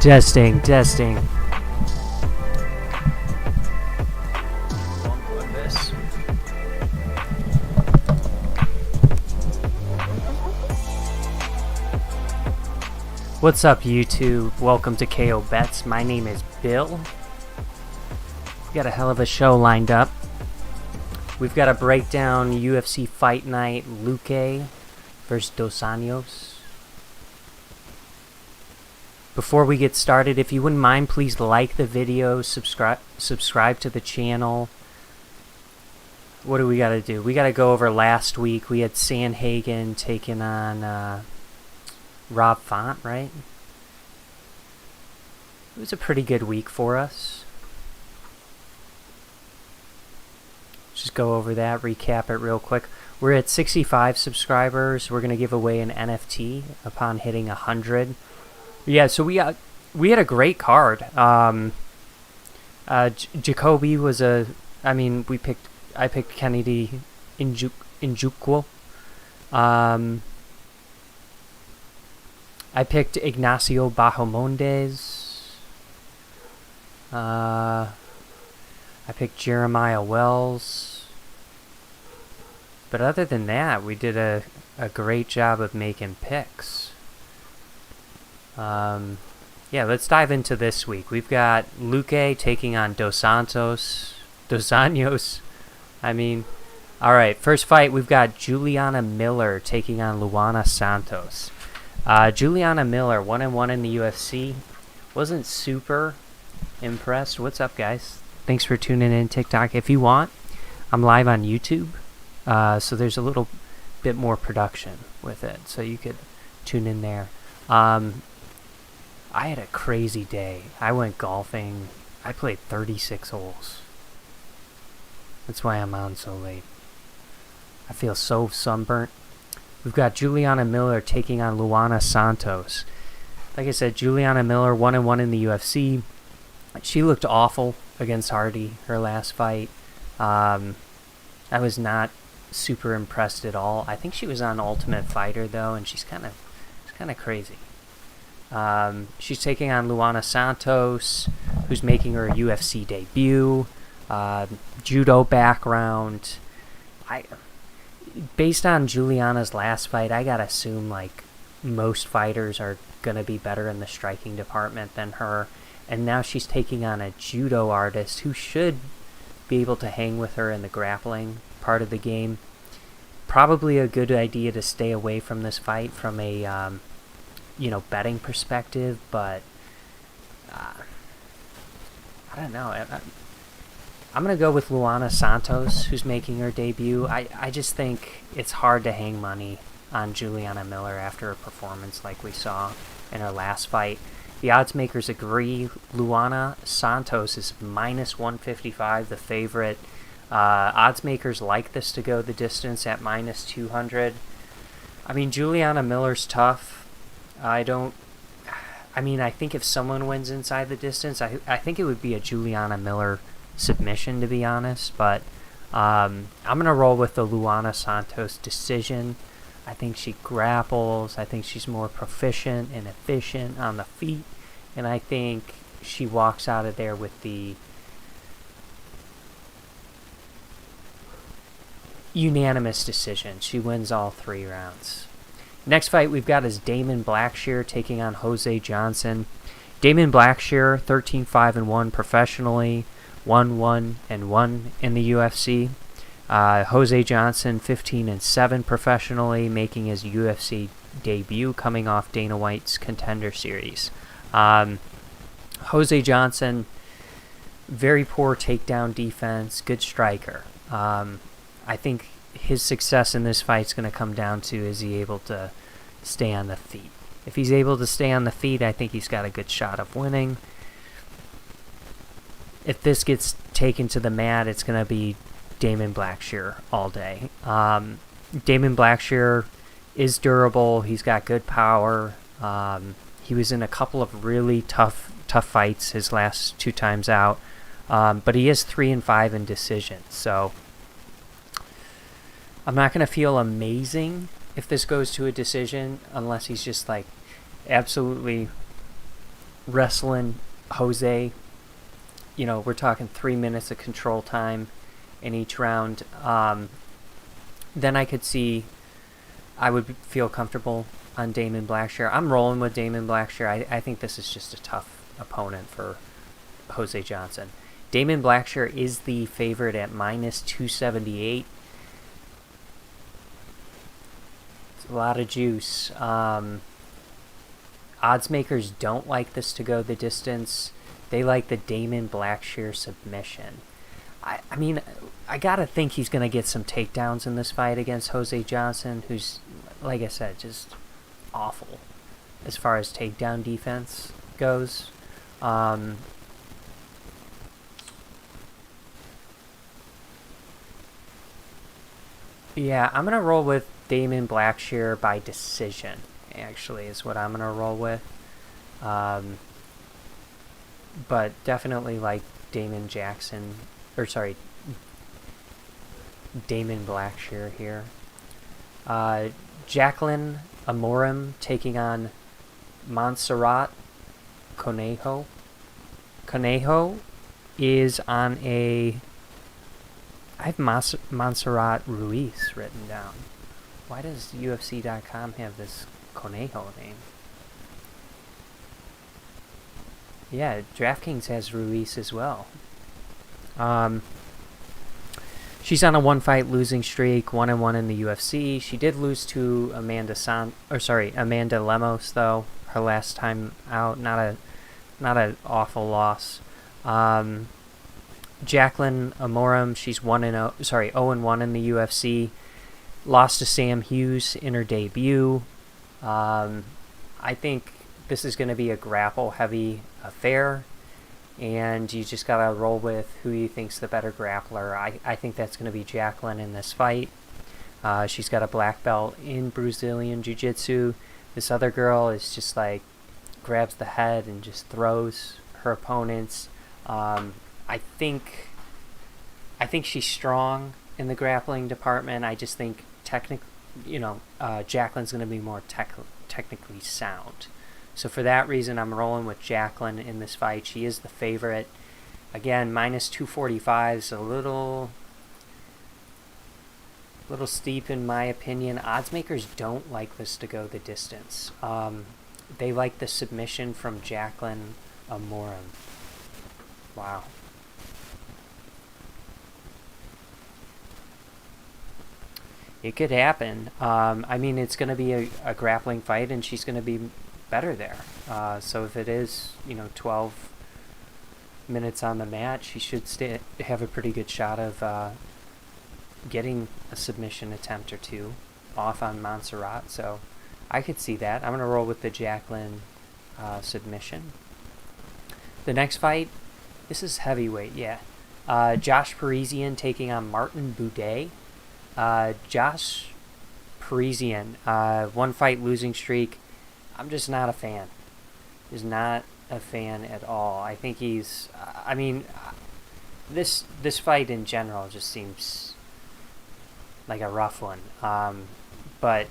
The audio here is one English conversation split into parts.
Testing, testing. What's up, YouTube? Welcome to KO Bets. My name is Bill. We got a hell of a show lined up. We've got to break down UFC Fight Night, Luque versus Dos Anjos. Before we get started, if you wouldn't mind, please like the video, subscribe to the channel. What do we got to do? We got to go over last week. We had Sandhagen taking on Rob Font, right? It was a pretty good week for us. Just go over that, recap it real quick. We're at 65 subscribers. We're going to give away an NFT upon hitting 100. Yeah, so we had a great card. Jacoby was I picked Kennedy Njoku. I picked Ignacio Bahamondes. I picked Jeremiah Wells. But other than that, we did a great job of making picks. Yeah, let's dive into this week. We've got Luque taking on Dos Anjos. Alright, first fight, we've got Juliana Miller taking on Luana Santos. Juliana Miller, 1-1 in the UFC. Wasn't super impressed. What's up, guys? Thanks for tuning in TikTok. If you want, I'm live on YouTube, so there's a little bit more production with it, so you could tune in there. I had a crazy day. I went golfing. I played 36 holes. That's why I'm on so late. I feel so sunburnt. We've got Juliana Miller taking on Luana Santos. Like I said, Juliana Miller, 1-1 in the UFC. She looked awful against Hardy, her last fight. I was not super impressed at all. I think she was on Ultimate Fighter, though, and she's kind of crazy. She's taking on Luana Santos, who's making her UFC debut. Judo background. Based on Juliana's last fight, I gotta assume like most fighters are gonna be better in the striking department than her. And now she's taking on a judo artist who should be able to hang with her in the grappling part of the game. Probably a good idea to stay away from this fight from a betting perspective, but I don't know. I'm going to go with Luana Santos, who's making her debut. I just think it's hard to hang money on Juliana Miller after a performance like we saw in her last fight. The odds makers agree. Luana Santos is minus 155, the favorite. Odds makers like this to go the distance at minus 200. I mean, Juliana Miller's tough. I think if someone wins inside the distance, I think it would be a Juliana Miller submission, to be honest. But I'm going to roll with the Luana Santos decision. I think she grapples. I think she's more proficient and efficient on the feet. And I think she walks out of there with the unanimous decision. She wins all 3 rounds. Next fight we've got is Damon Blackshear taking on Jose Johnson. Damon Blackshear, 13-5-1 professionally, 1-1-1 in the UFC. Jose Johnson, 15-7 professionally, making his UFC debut, coming off Dana White's Contender Series. Jose Johnson, very poor takedown defense, good striker. I think his success in this fight is going to come down to, is he able to stay on the feet? If he's able to stay on the feet, I think he's got a good shot of winning. If this gets taken to the mat, it's going to be Damon Blackshear all day. Damon Blackshear is durable. He's got good power. He was in a couple of really tough fights his last 2 times out. But he is 3-5 in decisions. So I'm not going to feel amazing if this goes to a decision, unless he's just like absolutely wrestling Jose. We're talking 3 minutes of control time in each round. Then I would feel comfortable on Damon Blackshear. I'm rolling with Damon Blackshear. I think this is just a tough opponent for Jose Johnson. Damon Blackshear is the favorite at minus 278. It's a lot of juice. Odds makers don't like this to go the distance. They like the Damon Blackshear submission. I mean, I gotta think he's gonna get some takedowns in this fight against Jose Johnson, who's, like I said, just awful as far as takedown defense goes. Yeah, I'm gonna roll with Damon Blackshear by decision. Actually, is what I'm gonna roll with. But definitely like Damon Blackshear here. Jacqueline Amorim taking on Montserrat Conejo. Conejo is on I have Montserrat Ruiz written down. Why does UFC.com have this Conejo name? Yeah, Draftkings has Ruiz as well. She's on a 1-fight losing streak, 1-1 in the UFC. She did lose to Amanda Lemos though, her last time out. Not an awful loss. Jacqueline Amorim, she's 0-1 in the UFC. Lost to Sam Hughes in her debut. I think this is going to be a grapple-heavy affair, and you just got to roll with who you think's the better grappler. I think that's going to be Jacqueline in this fight. She's got a black belt in Brazilian Jiu-Jitsu. This other girl is just like grabs the head and just throws her opponents. I think she's strong in the grappling department. I just think Jacqueline's going to be more technically sound. So for that reason, I'm rolling with Jacqueline in this fight. She is the favorite. Again, minus 245 is a little steep in my opinion. Odds makers don't like this to go the distance. They like the submission from Jacqueline Amorim. Wow. It could happen. I mean, it's going to be a grappling fight, and she's going to be better there. So if it is, 12 minutes on the mat, she should have a pretty good shot of getting a submission attempt or two off on Montserrat. So I could see that. I'm going to roll with the Jacqueline submission. The next fight, this is heavyweight, yeah. Josh Parisian taking on Martin Buday. Josh Parisian, 1-fight losing streak. I'm just not a fan. Is not a fan at all. I think he's. This fight in general just seems like a rough one. But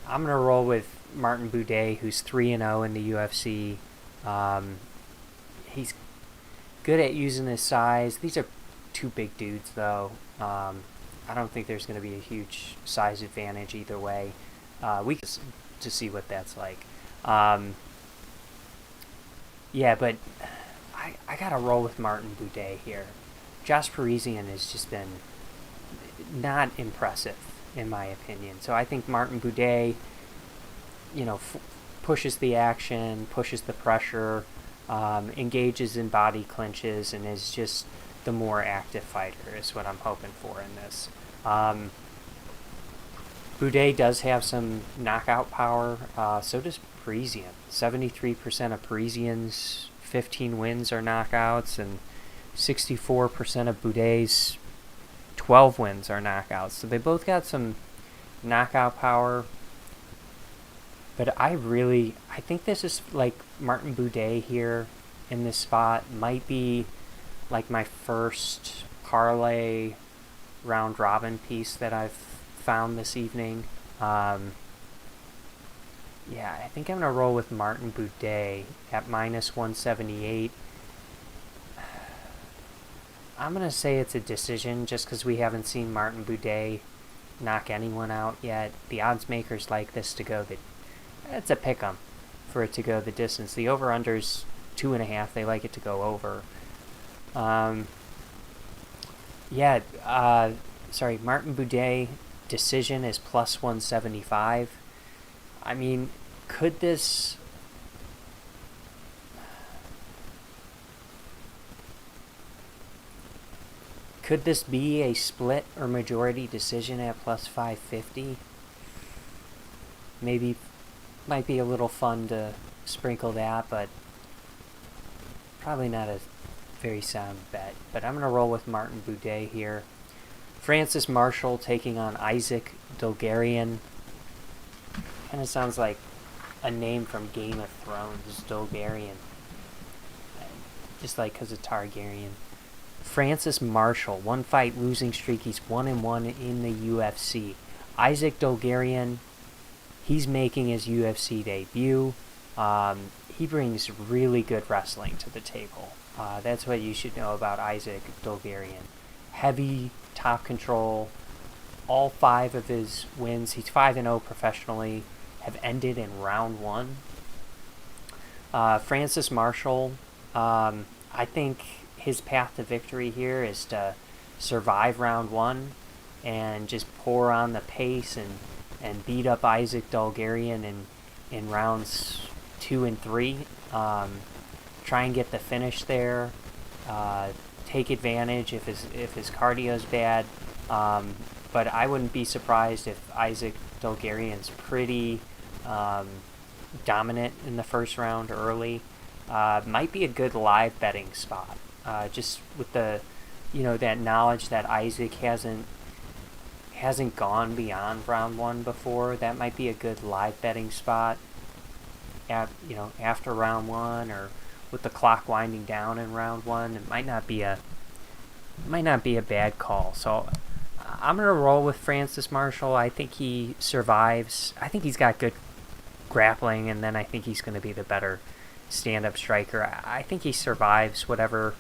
I'm gonna roll with Martin Buday, who's 3-0 in the UFC. He's good at using his size. These are two big dudes, though. I don't think there's going to be a huge size advantage either way. We can to see what that's like. Yeah, but I got to roll with Martin Buday here. Josh Parisian has just been not impressive, in my opinion. So I think Martin Buday, pushes the action, pushes the pressure, engages in body clinches, and is just the more active fighter is what I'm hoping for in this. Buday does have some knockout power. So does Parisian. 73% of Parisian's 15 wins are knockouts, and 64% of Buday's 12 wins are knockouts. So they both got some knockout power. But I think this is like Martin Buday here in this spot might be like my first parlay round robin piece that I've found this evening. Yeah, I think I'm going to roll with Martin Boudet at minus 178. I'm going to say it's a decision just because we haven't seen Martin Boudet knock anyone out yet. The odds makers like this to go it's a pick 'em for it to go the distance. The over-under's 2.5. They like it to go over. Martin Boudet decision is plus 175. I mean, could this be a split or majority decision at plus 550? Maybe might be a little fun to sprinkle that, but probably not a very sound bet. But I'm going to roll with Martin Boudet here. Francis Marshall taking on Isaac Dulgarian. Kind of sounds like a name from Game of Thrones, Dulgarian. Just like because of Targaryen. Francis Marshall, 1-fight losing streak. He's 1-1 in the UFC. Isaac Dulgarian, he's making his UFC debut. He brings really good wrestling to the table. That's what you should know about Isaac Dulgarian. Heavy top control. All 5 of his wins, he's 5-0 professionally, have ended in round 1. Francis Marshall, I think his path to victory here is to survive round 1 and just pour on the pace and beat up Isaac Dulgarian in rounds 2 and 3. Try and get the finish there. Take advantage if his cardio's bad. But I wouldn't be surprised if Isaac Dulgarian's pretty dominant in the first round early. Might be a good live betting spot. Just with the, that knowledge that Isaac hasn't gone beyond round 1 before. That might be a good live betting spot. After round 1 or with the clock winding down in round 1, it might not be a bad call. So I'm gonna roll with Francis Marshall. I think he survives. I think he's got good grappling, and then I think he's going to be the better stand-up striker. I think he survives whatever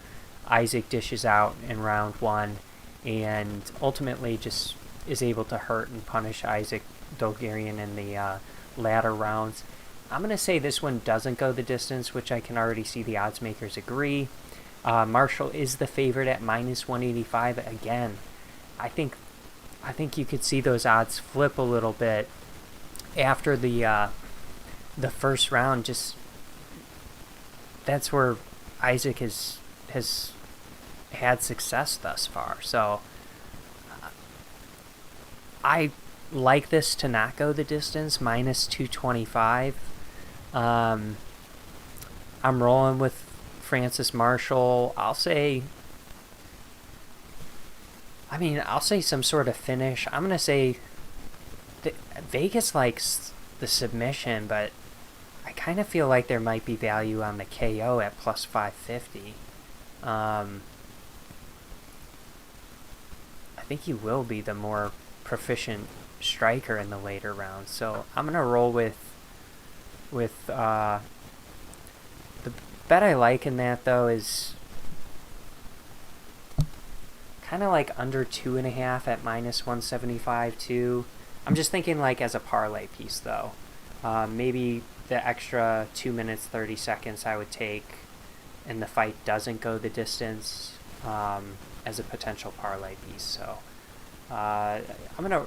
Isaac dishes out in round 1, and ultimately just is able to hurt and punish Isaac Dulgarian in the latter rounds. I'm going to say this one doesn't go the distance, which I can already see the odds makers agree. Marshall is the favorite at minus 185 again. I think you could see those odds flip a little bit after the first round. Just that's where Isaac has had success thus far. So I like this to not go the distance, minus 225. I'm rolling with Francis Marshall. I'll say some sort of finish. I'm going to say Vegas likes the submission, but I kind of feel like there might be value on the KO at plus 550. I think he will be the more proficient striker in the later rounds. So I'm going to roll with the bet I like in that, though, is kind of like under 2.5 at minus 175 too. I'm just thinking like as a parlay piece, though. Maybe the extra 2 minutes 30 seconds I would take and the fight doesn't go the distance as a potential parlay piece. So I'm going to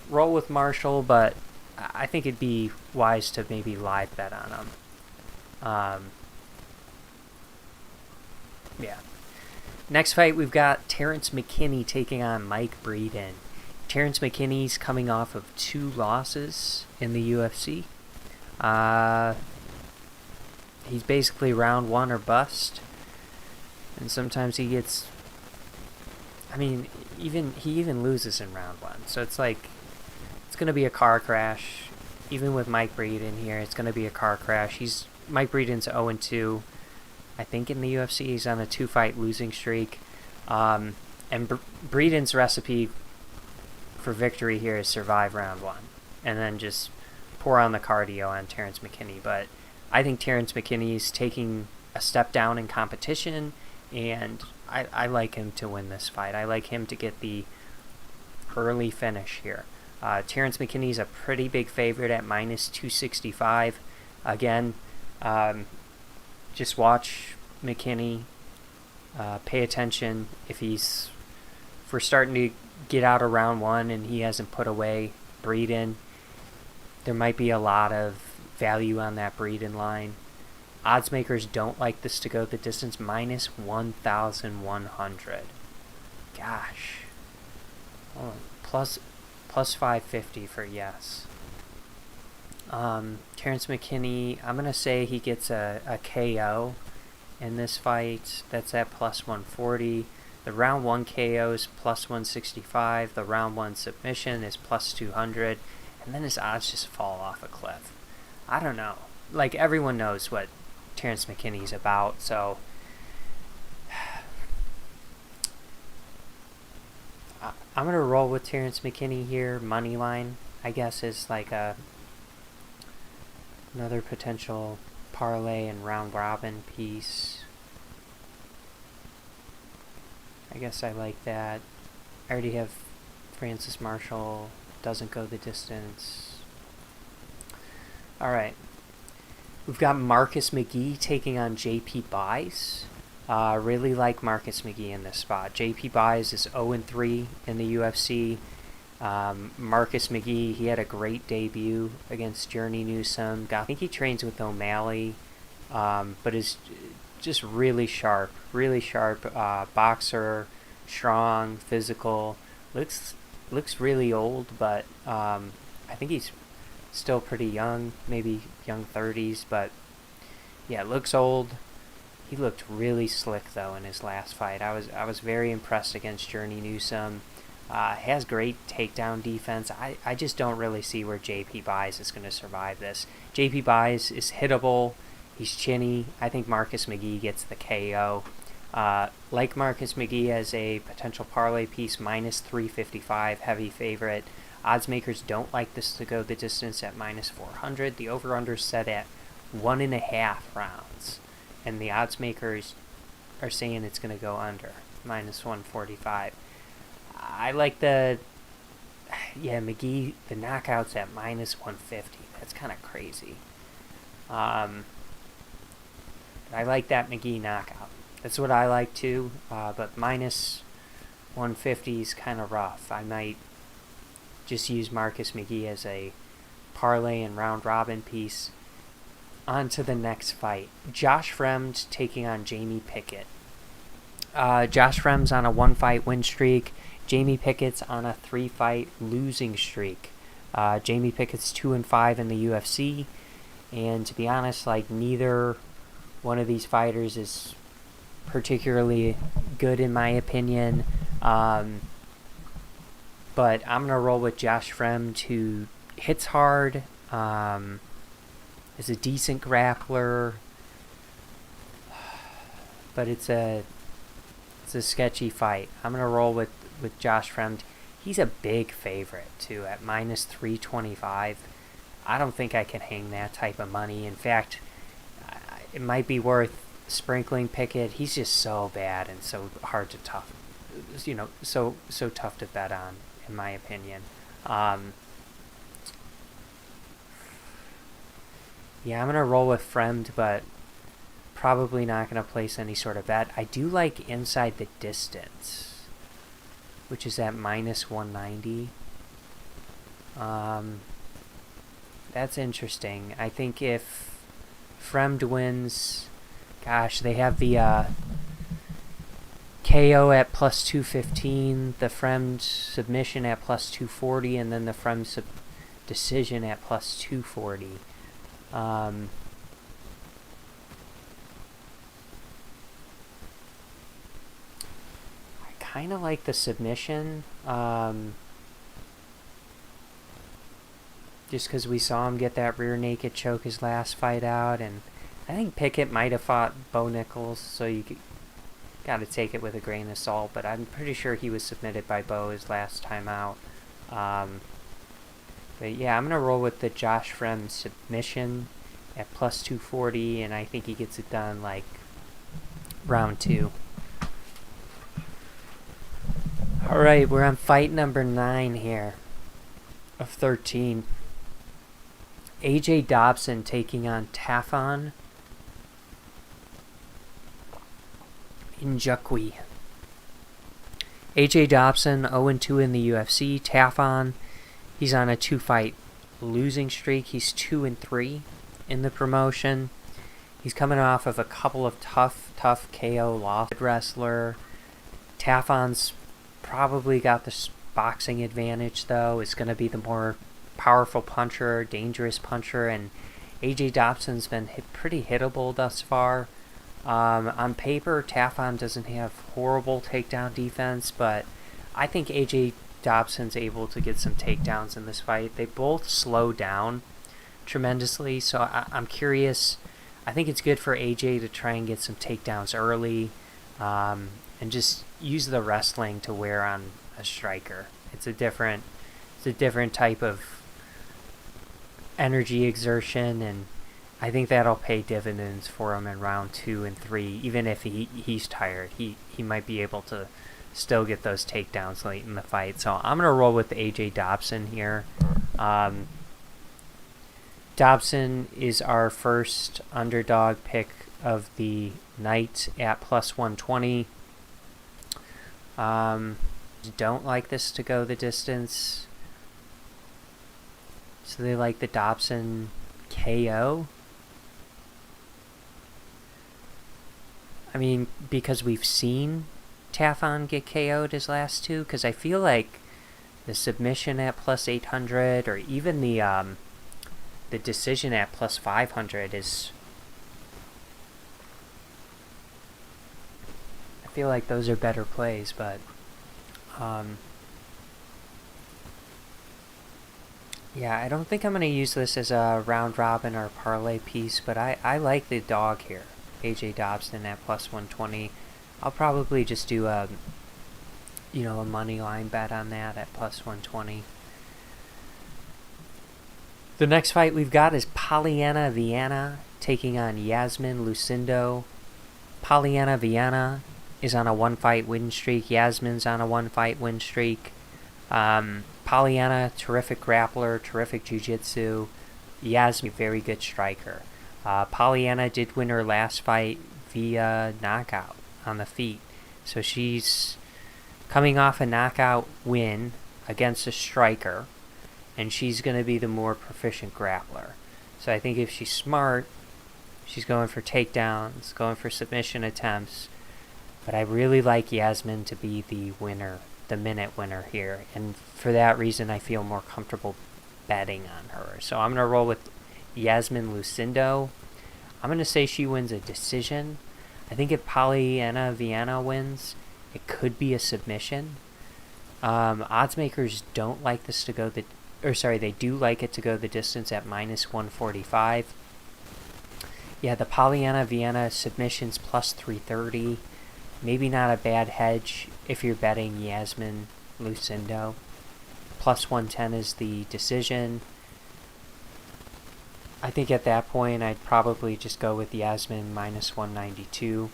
roll with Marshall, but I think it'd be wise to maybe live bet on him. Yeah. Next fight, we've got Terrence McKinney taking on Mike Breeden. Terrence McKinney's coming off of 2 losses in the UFC. He's basically round 1 or bust. And sometimes he gets... he even loses in round 1. So it's like... It's going to be a car crash. Even with Mike Breeden here, it's going to be a car crash. Mike Breeden's 0-2. I think in the UFC he's on a 2-fight losing streak. And Breeden's recipe for victory here is survive round 1. And then just pour on the cardio on Terrence McKinney, but I think Terrence McKinney's taking a step down in competition, and I like him to win this fight. I like him to get the early finish here. Terrence McKinney's a pretty big favorite at minus 265. Again, just watch McKinney. Pay attention if we're starting to get out of round one and he hasn't put away Breeden. There might be a lot of value on that Breeden line. Odds makers don't like this to go the distance. Minus 1,100. Gosh. Oh, plus 550 for yes. Terrence McKinney, I'm going to say he gets a KO in this fight. That's at plus 140. The round 1 KO is plus 165. The round 1 submission is plus 200. And then his odds just fall off a cliff. I don't know. Like, everyone knows what Terrence McKinney's about, so I'm going to roll with Terrence McKinney here. Money line, I guess, is like another potential parlay and round robin piece. I guess I like that. I already have Francis Marshall, doesn't go the distance. Alright. We've got Marcus McGee taking on JP Buys. Really like Marcus McGee in this spot. JP Buys is 0-3 in the UFC. Marcus McGee, he had a great debut against Journey Newsome. I think he trains with O'Malley, but is just really sharp boxer, strong, physical. Looks really old, but I think he's still pretty young, maybe young 30s, but yeah, looks old. He looked really slick though in his last fight. I was very impressed against Journey Newsome. Has great takedown defense. I just don't really see where JP Buys is going to survive this. JP Buys is hittable. He's chinny. I think Marcus McGee gets the KO. Like Marcus McGee as a potential parlay piece, minus 355, heavy favorite. Odds makers don't like this to go the distance at minus 400. The over-under set at 1.5 rounds. And the odds makers are saying it's going to go under, minus 145. I like McGee, the knockouts at minus 150. That's kind of crazy. I like that McGee knockout. That's what I like too, but minus 150 is kind of rough. I might just use Marcus McGee as a parlay and round robin piece. On to the next fight. Josh Fremd taking on Jamie Pickett. Josh Fremd's on a 1-fight win streak. Jamie Pickett's on a 3-fight losing streak. Jamie Pickett's 2-5 in the UFC, and to be honest, like, neither one of these fighters is particularly good in my opinion. But I'm gonna roll with Josh Fremd, who hits hard, is a decent grappler, but it's a sketchy fight. I'm gonna roll with Josh Fremd. He's a big favorite too at minus 325. I don't think I can hang that type of money. In fact, it might be worth sprinkling Pickett. He's just so bad and so hard to so tough to bet on, in my opinion. Yeah, I'm gonna roll with Fremd, but probably not gonna place any sort of bet. I do like inside the distance, which is at minus 190. That's interesting. I think if Fremd wins, gosh, they have the KO at plus 215, the Fremd submission at plus 240, and then the Fremd decision at plus 240. I kind of like the submission, just because we saw him get that rear naked choke his last fight out, and I think Pickett might have fought Bo Nichols, so you got to take it with a grain of salt, but I'm pretty sure he was submitted by Bo his last time out. But yeah, I'm going to roll with the Josh Frem submission at plus 240, and I think he gets it done like round 2. Alright, we're on fight number 9 here of 13. AJ Dobson taking on Tafon Njoku. AJ Dobson 0-2 in the UFC. Tafon, he's on a 2-fight losing streak. He's 2-3 in the promotion. He's coming off of a couple of tough KO losses. Wrestler. Tafon's probably got the boxing advantage, though. It's going to be the more powerful puncher, dangerous puncher, and AJ Dobson's been pretty hittable thus far. On paper, Tafon doesn't have horrible takedown defense, but I think AJ Dobson's able to get some takedowns in this fight. They both slow down tremendously, so I'm curious. I think it's good for AJ to try and get some takedowns early, and just use the wrestling to wear on a striker. It's a different type of energy exertion, and I think that'll pay dividends for him in round 2 and 3. Even if he's tired, he might be able to still get those takedowns late in the fight. So I'm gonna roll with AJ Dobson here. Dobson is our first underdog pick of the night at plus 120. Don't like this to go the distance, so they like the Dobson KO. I mean, because we've seen Tafon get KO'd his last 2, because I feel like the submission at plus 800 or even the decision at plus 500 is... I feel like those are better plays, but yeah, I don't think I'm going to use this as a round robin or parlay piece, but I like the dog here, AJ Dobson at plus 120. I'll probably just do a money line bet on that at plus 120. The next fight we've got is Polyana Viana taking on Yasmin Lucindo. Polyana Viana is on a 1-fight win streak. Yasmin's on a 1-fight win streak. Polyana, terrific grappler, terrific jiu-jitsu. Yasmin, very good striker. Polyana did win her last fight via knockout on the feet. So she's coming off a knockout win against a striker, and she's going to be the more proficient grappler. So I think if she's smart, she's going for takedowns, going for submission attempts. But I really like Yasmin to be the winner, the minute winner here. And for that reason, I feel more comfortable betting on her. So I'm going to roll with Yasmin Lucindo. I'm going to say she wins a decision. I think if Polyana Viana wins, it could be a submission. Odds makers don't like this to go they do like it to go the distance at minus 145. Yeah, the Polyana Viana submission's plus 330. Maybe not a bad hedge if you're betting Yasmin Lucindo. Plus 110 is the decision. I think at that point I'd probably just go with Yasmin minus 192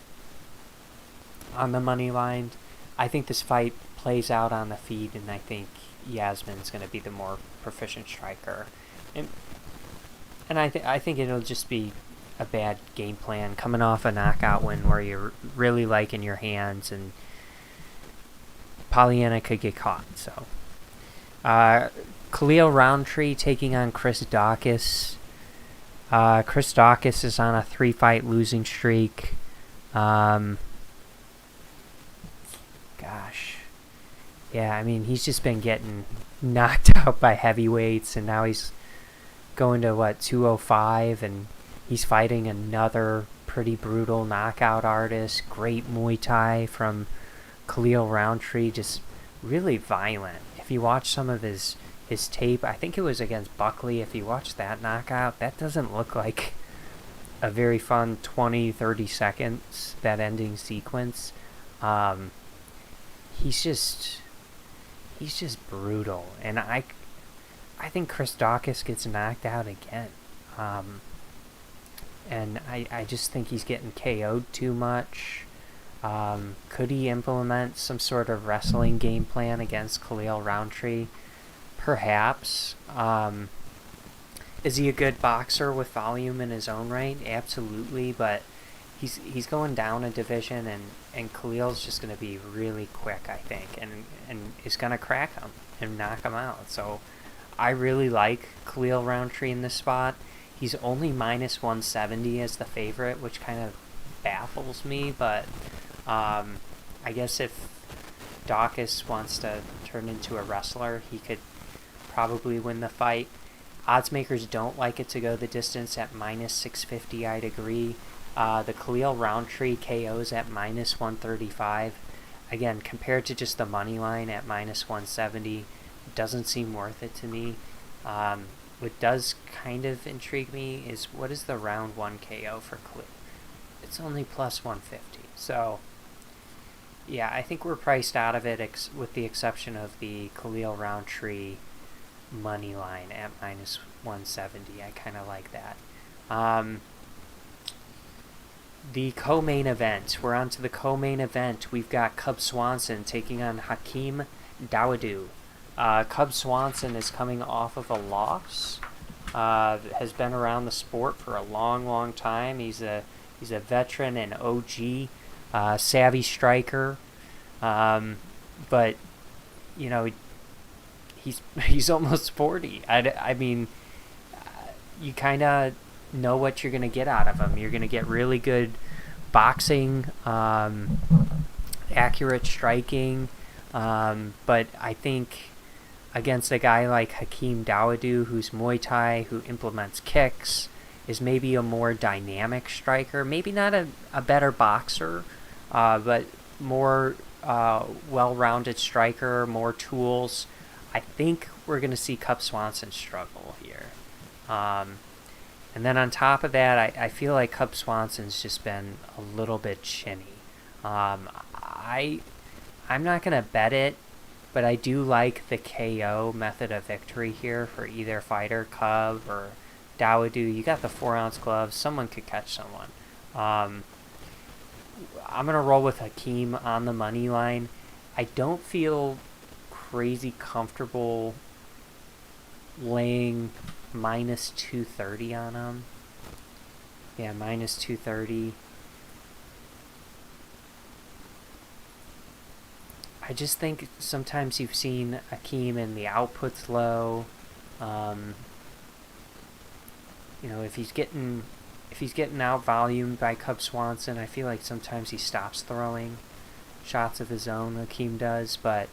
on the money line. I think this fight plays out on the feet, and I think Yasmin's going to be the more proficient striker. And I think it'll just be a bad game plan coming off a knockout win where you're really liking your hands, and Polyana could get caught. So Khalil Roundtree taking on Chris Daukaus. Chris Daukaus is on a 3-fight losing streak. Yeah, I mean, he's just been getting knocked out by heavyweights, and now he's going to 205, and he's fighting another pretty brutal knockout artist. Great Muay Thai from Khalil Roundtree, just really violent. If you watch some of his tape, I think it was against Buckley, if you watch that knockout, that doesn't look like a very fun 20-30 seconds, that ending sequence. He's just brutal, and I think Chris Dawkins gets knocked out again. And I just think he's getting KO'd too much. Could he implement some sort of wrestling game plan against Khalil Roundtree? Perhaps. Is he a good boxer with volume in his own right? Absolutely, but he's going down a division, and Khalil's just going to be really quick, I think, and is going to crack him and knock him out. So I really like Khalil Roundtree in this spot. He's only minus 170 as the favorite, which kind of baffles me, but I guess if Dawkins wants to turn into a wrestler, he could probably win the fight. Odds makers don't like it to go the distance at minus 650, I'd agree. The Khalil Roundtree KOs at minus 135. Again, compared to just the money line at minus 170, it doesn't seem worth it to me. What does kind of intrigue me is, what is the round 1 KO for Khalil? It's only plus 150. So, yeah, I think we're priced out of it with the exception of the Khalil Roundtree money line at minus 170. I kind of like that. The co-main event. We're on to the co-main event. We've got Cub Swanson taking on Hakeem Dawodu. Cub Swanson is coming off of a loss. Has been around the sport for a long time. He's a veteran and OG, savvy striker. But you know, he's almost 40. I mean, you kind of know what you're going to get out of him. You're going to get really good boxing, accurate striking, but I think against a guy like Hakeem Dawodu, who's Muay Thai, who implements kicks, is maybe a more dynamic striker, maybe not a better boxer, but more well-rounded striker, more tools. I think we're going to see Cub Swanson struggle here. And then on top of that, I feel like Cub Swanson's just been a little bit chinny. I'm not going to bet it, but I do like the KO method of victory here for either fighter, Cub or Dawodu. You got the 4-ounce gloves. Someone could catch someone. I'm going to roll with Hakeem on the money line. I don't feel crazy comfortable laying minus 230 on him. Yeah, minus 230. I just think sometimes you've seen Hakeem and the output's low. If he's getting out volumed by Cub Swanson, I feel like sometimes he stops throwing shots of his own. Hakeem does, but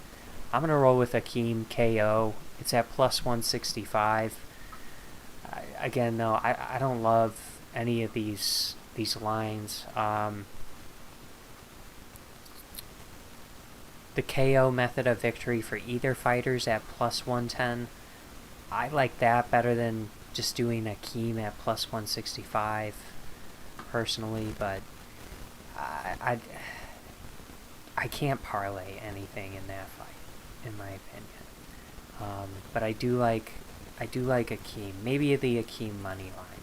I'm gonna roll with Hakeem KO. It's at plus 165. Again, though, I don't love any of these lines. The KO method of victory for either fighters at plus 110. I like that better than just doing Hakeem at plus 165, personally, but I can't parlay anything in that fight, in my opinion. But I do like Hakeem. Maybe the Hakeem money line.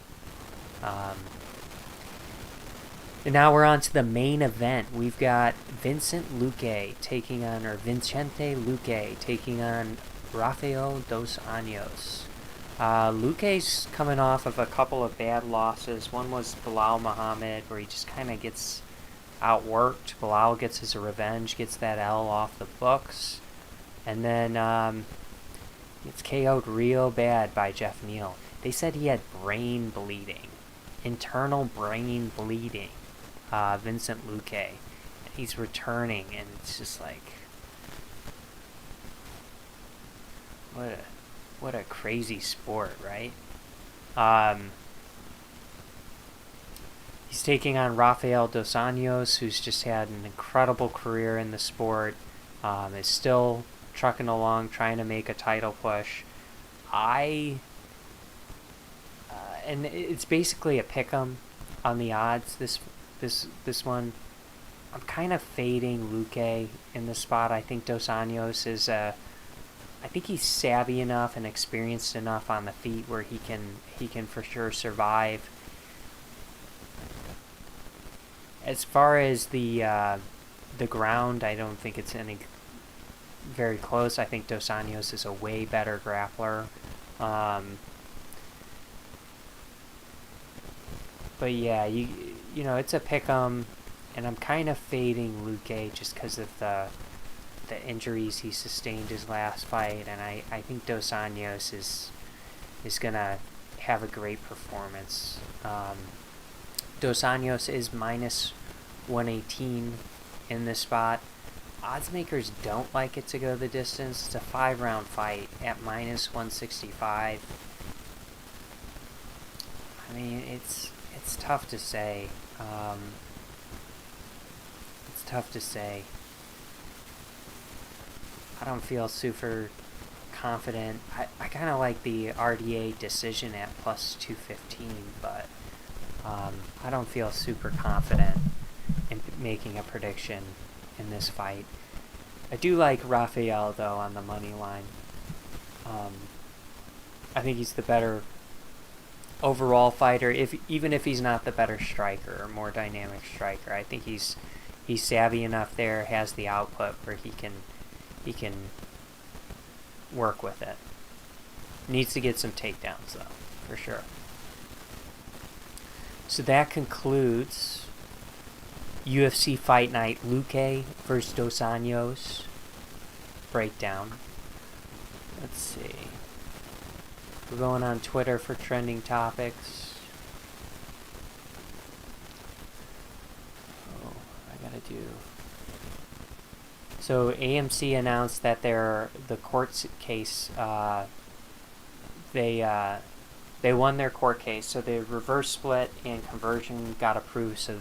And now we're on to the main event. We've got Vicente Luque taking on Rafael dos Anjos. Luque's coming off of a couple of bad losses. One was Bilal Muhammad, where he just kind of gets outworked. Bilal gets his revenge, gets that L off the books. And then gets KO'd real bad by Jeff Neal. They said he had brain bleeding. Internal brain bleeding. Vicente Luque. He's returning, and it's just like, what a crazy sport, right? He's taking on Rafael dos Anjos, who's just had an incredible career in the sport, is still trucking along, trying to make a title push. And it's basically a pick'em on the odds. This one, I'm kind of fading Luque in this spot. I think dos Anjos is a I think he's savvy enough and experienced enough on the feet where he can for sure survive. As far as the ground, I don't think it's any very close. I think Dos Anjos is a way better grappler. But yeah, you know, it's a pick'em, and I'm kind of fading Luque just because of the injuries he sustained his last fight, and I think Dos Anjos is gonna have a great performance. Dos Anjos is minus 118 in this spot. Oddsmakers don't like it to go the distance. It's a 5-round fight at minus 165. I mean, it's tough to say. It's tough to say. I don't feel super confident. I kind of like the RDA decision at plus 215, but I don't feel super confident in making a prediction in this fight. I do like Rafael, though, on the money line. I think he's the better overall fighter, even if he's not the better striker or more dynamic striker. I think he's savvy enough there, has the output where he can work with it. Needs to get some takedowns, though, for sure. So that concludes UFC Fight Night Luque versus Dos Anjos breakdown. Let's see. We're going on Twitter for trending topics. Oh, I gotta do... So AMC announced that the court case, they won their court case, so the reverse split and conversion got approved, so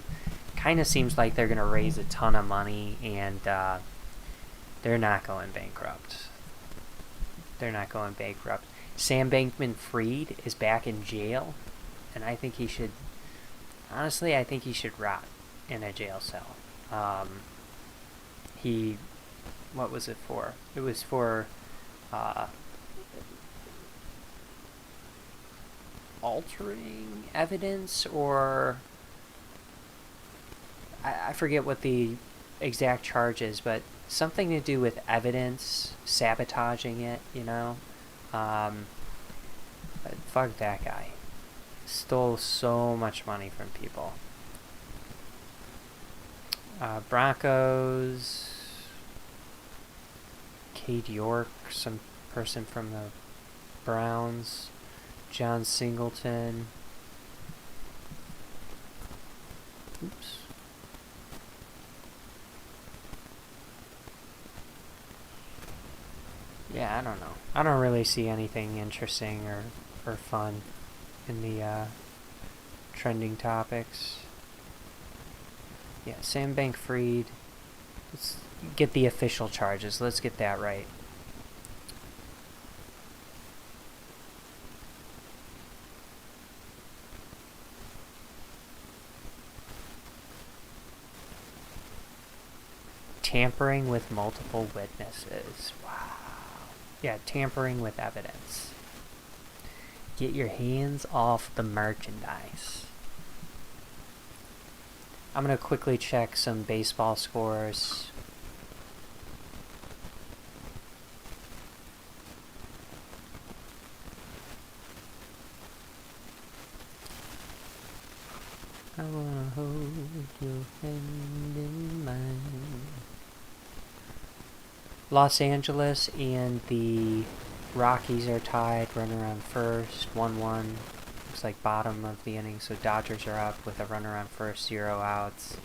kind of seems like they're going to raise a ton of money, and they're not going bankrupt. They're not going bankrupt. Sam Bankman-Fried is back in jail, and I think he should, honestly, I think he should rot in a jail cell. What was it for? It was for altering evidence, or I forget what the exact charge is, but something to do with evidence, sabotaging it, you know? But fuck that guy. Stole so much money from people. Broncos... Cade York, some person from the Browns, John Singleton. Oops. Yeah, I don't know. I don't really see anything interesting or fun in the trending topics. Yeah, Sam Bankman-Fried. Let's get the official charges. Let's get that right. Tampering with multiple witnesses. Wow. Yeah, tampering with evidence. Get your hands off the merchandise. I'm going to quickly check some baseball scores. I wanna hold your hand in mine. Los Angeles and the Rockies are tied, runner on first, 1-1. Looks like bottom of the inning, so Dodgers are up with a runner on first, 0 outs.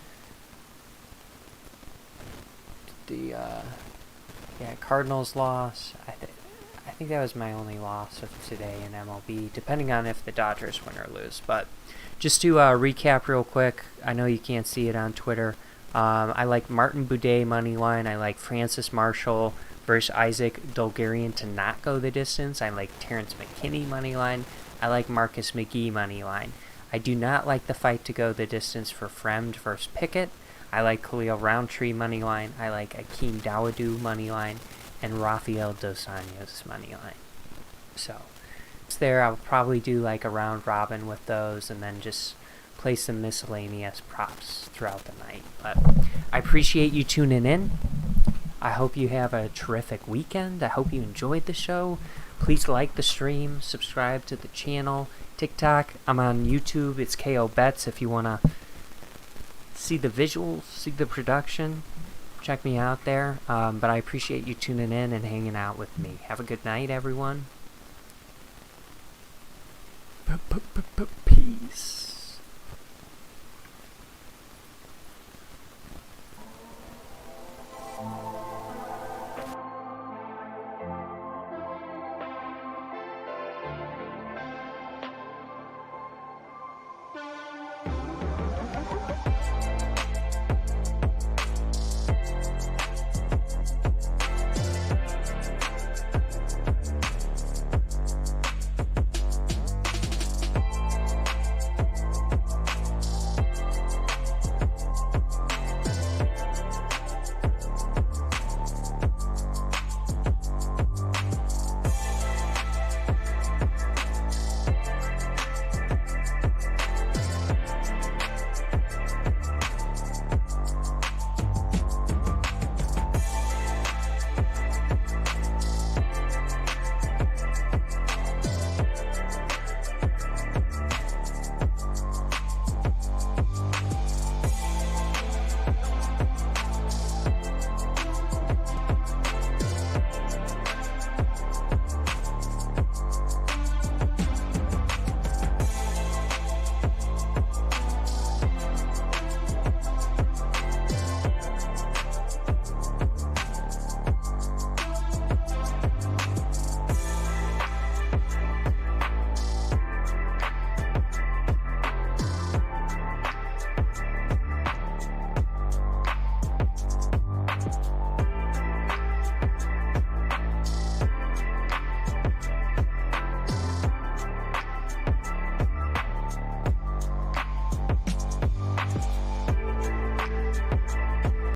The Cardinals loss. I think that was my only loss of today in MLB, depending on if the Dodgers win or lose. But just to recap real quick, I know you can't see it on Twitter. I like Martin Boudet money line. I like Francis Marshall versus Isaac Dolgarian to not go the distance. I like Terrence McKinney money line. I like Marcus McGee money line. I do not like the fight to go the distance for Fremd versus Pickett. I like Khalil Roundtree money line. I like Akeem Dawodu money line. and Rafael dos Anjos money line. So it's there. I'll probably do like a round robin with those, and then just play some miscellaneous props throughout the night. But I appreciate you tuning in. I hope you have a terrific weekend. I hope you enjoyed the show. Please like the stream, subscribe to the channel. TikTok, I'm on YouTube. It's KO Bets if you want to see the visuals, see the production. Check me out there. But I appreciate you tuning in and hanging out with me. Have a good night, everyone. Peace.